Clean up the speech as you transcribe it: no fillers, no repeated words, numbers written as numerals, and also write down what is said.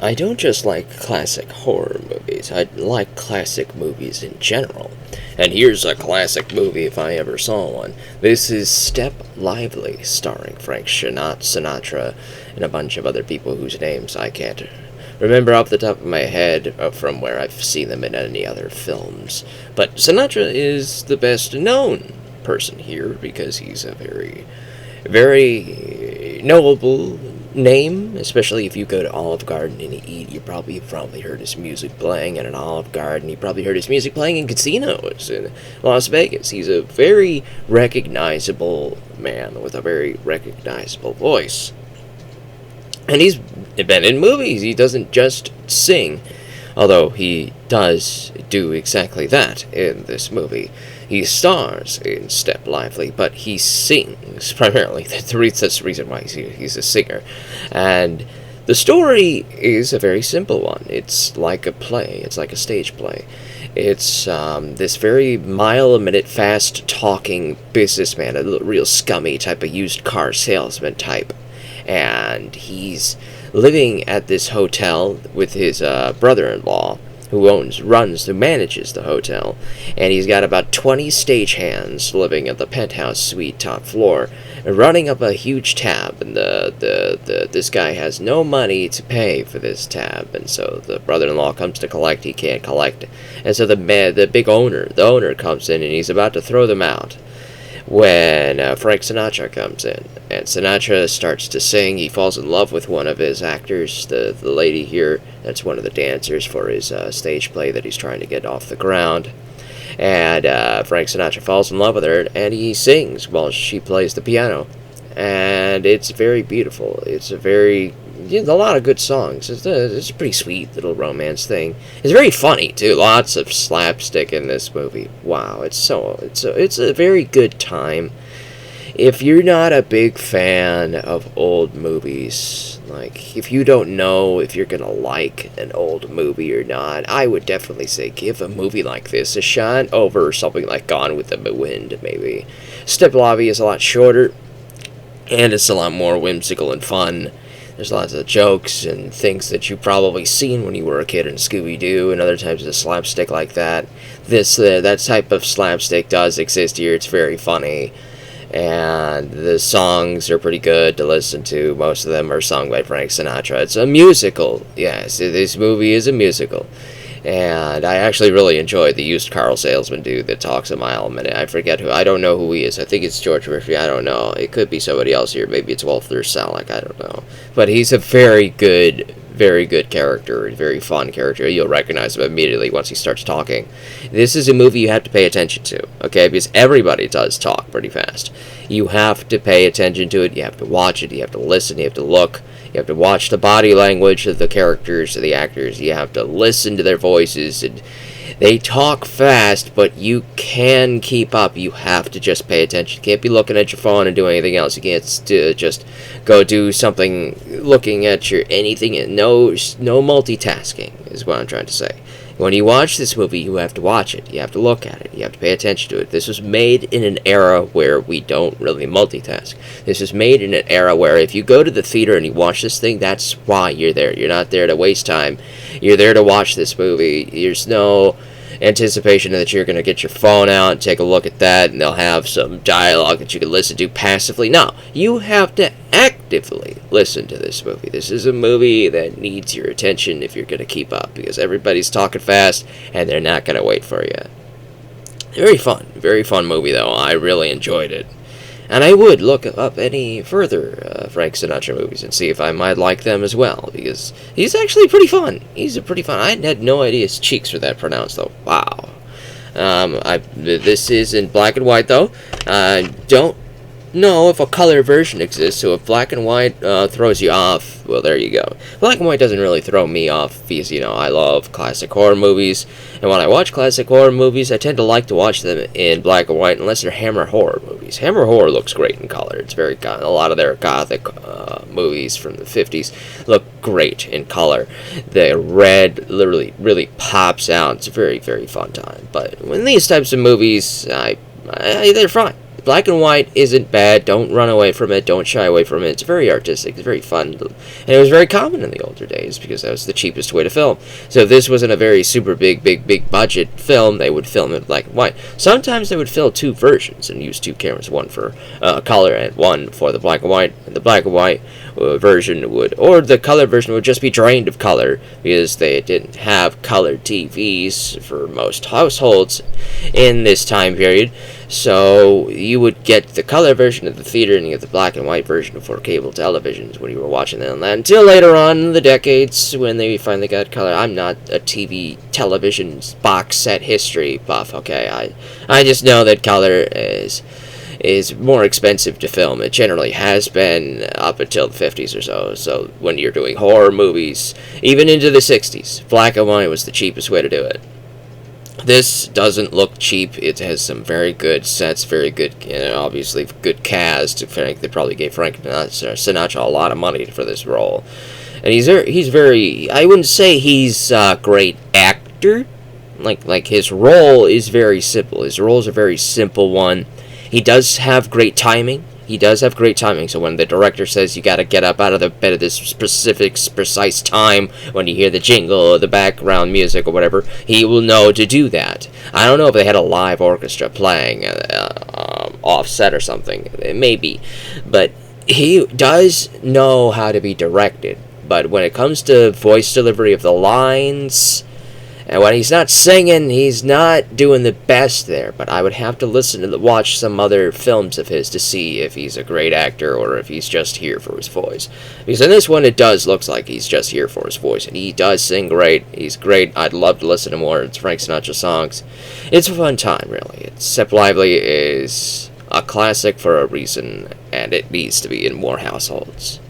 I don't just like classic horror movies, I like classic movies in general. And here's a classic movie if I ever saw one. This is Step Lively, starring Frank Sinatra and a bunch of other people whose names I can't remember off the top of my head from where I've seen them in any other films. But Sinatra is the best known person here because he's a very knowable name, especially if you go to Olive Garden and eat. You probably heard his music playing at an Olive Garden. You probably heard his music playing in casinos in Las Vegas. He's a very recognizable man with a very recognizable voice. And he's been in movies. He doesn't just sing, although he does do exactly that in this movie. He stars in Step Lively, but he sings primarily. That's the reason why he's a singer. And the story is a very simple one. It's like a play. It's like a stage play. It's this very mile-a-minute, fast-talking businessman, a real scummy type of used car salesman type. And he's living at this hotel with his brother-in-law, who manages the hotel, and he's got about 20 stagehands living at the penthouse suite top floor, running up a huge tab, and this guy has no money to pay for this tab, and so the brother-in-law comes to collect, he can't collect, and so the owner comes in, and he's about to throw them out, when Frank Sinatra comes in, and Sinatra starts to sing. He falls in love with one of his actors, the lady here, that's one of the dancers for his stage play that he's trying to get off the ground, and Frank Sinatra falls in love with her, and he sings while she plays the piano, and it's very beautiful. It's a lot of good songs. It's a pretty sweet little romance thing. It's very funny too. Lots of slapstick in this movie. Wow, it's a very good time. If you're not a big fan of old movies, like if you don't know if you're gonna like an old movie or not, I would definitely say give a movie like this a shot over something like Gone with the Wind, maybe. Step Lively is a lot shorter, and it's a lot more whimsical and fun. There's lots of jokes and things that you've probably seen when you were a kid in Scooby-Doo and other types of slapstick like that. That type of slapstick does exist here. It's very funny. And the songs are pretty good to listen to. Most of them are sung by Frank Sinatra. It's a musical. Yes, this movie is a musical. And I actually really enjoy the used car salesman dude that talks a mile a minute. I don't know who he is. I think it's George Murphy. I don't know. It could be somebody else here. Maybe it's Walter Salek. I don't know. But he's a very good character. A very fun character. You'll recognize him immediately once he starts talking. This is a movie you have to pay attention to, okay? Because everybody does talk pretty fast. You have to pay attention to it. You have to watch it. You have to listen. You have to look. You have to watch the body language of the characters, of the actors. You have to listen to their voices. And they talk fast, but you can keep up. You have to just pay attention. You can't be looking at your phone and doing anything else. You can't just go do something looking at your anything. No multitasking is what I'm trying to say. When you watch this movie, you have to watch it. You have to look at it. You have to pay attention to it. This was made in an era where we don't really multitask. This was made in an era where if you go to the theater and you watch this thing, that's why you're there. You're not there to waste time. You're there to watch this movie. There's no anticipation that you're going to get your phone out and take a look at that and they'll have some dialogue that you can listen to passively. No, you have to actively listen to this movie. This is a movie that needs your attention if you're going to keep up because everybody's talking fast and they're not going to wait for you. Very fun movie though. I really enjoyed it. And I would look up any further Frank Sinatra movies and see if I might like them as well, because he's actually pretty fun. I had no idea his cheeks were that pronounced, though. Wow. This is in black and white, though. I don't know if a color version exists, so if black and white throws you off, well, there you go. Black and white doesn't really throw me off because, I love classic horror movies, and when I watch classic horror movies, I tend to like to watch them in black and white unless they're Hammer horror movies. Hammer horror looks great in color. It's a lot of their gothic movies from the 50s look great in color. The red literally really pops out. It's a very, very fun time. But when these types of movies, they're fine. Black and white isn't bad. Don't run away from it. Don't shy away from it. It's very artistic. It's very fun. And it was very common in the older days because that was the cheapest way to film. So if this wasn't a very super big budget film, they would film it black and white. Sometimes they would film two versions and use two cameras, one for color and one for the black and white. And the black and white version would, or the color version would just be drained of color because they didn't have color TVs for most households in this time period. So you would get the color version of the theater and you get the black and white version for cable televisions when you were watching them. Until later on in the decades when they finally got color. I'm not a TV television box set history buff, okay? I just know that color is more expensive to film. It generally has been up until the 50s or so. So when you're doing horror movies, even into the 60s, black and white was the cheapest way to do it. This doesn't look cheap. It has some very good sets, very good, obviously good cast. They probably gave Frank Sinatra a lot of money for this role. And he's very, I wouldn't say he's a great actor. Like his role is very simple. His role is a very simple one. He does have great timing. So when the director says you gotta get up out of the bed at this specific, precise time, when you hear the jingle or the background music or whatever, he will know to do that. I don't know if they had a live orchestra playing offset or something. Maybe. But he does know how to be directed. But when it comes to voice delivery of the lines, and when he's not singing, he's not doing the best there. But I would have to watch some other films of his to see if he's a great actor or if he's just here for his voice. Because in this one, it does look like he's just here for his voice. And he does sing great. He's great. I'd love to listen to more Frank Sinatra songs. It's a fun time, really. Step Lively is a classic for a reason, and it needs to be in more households.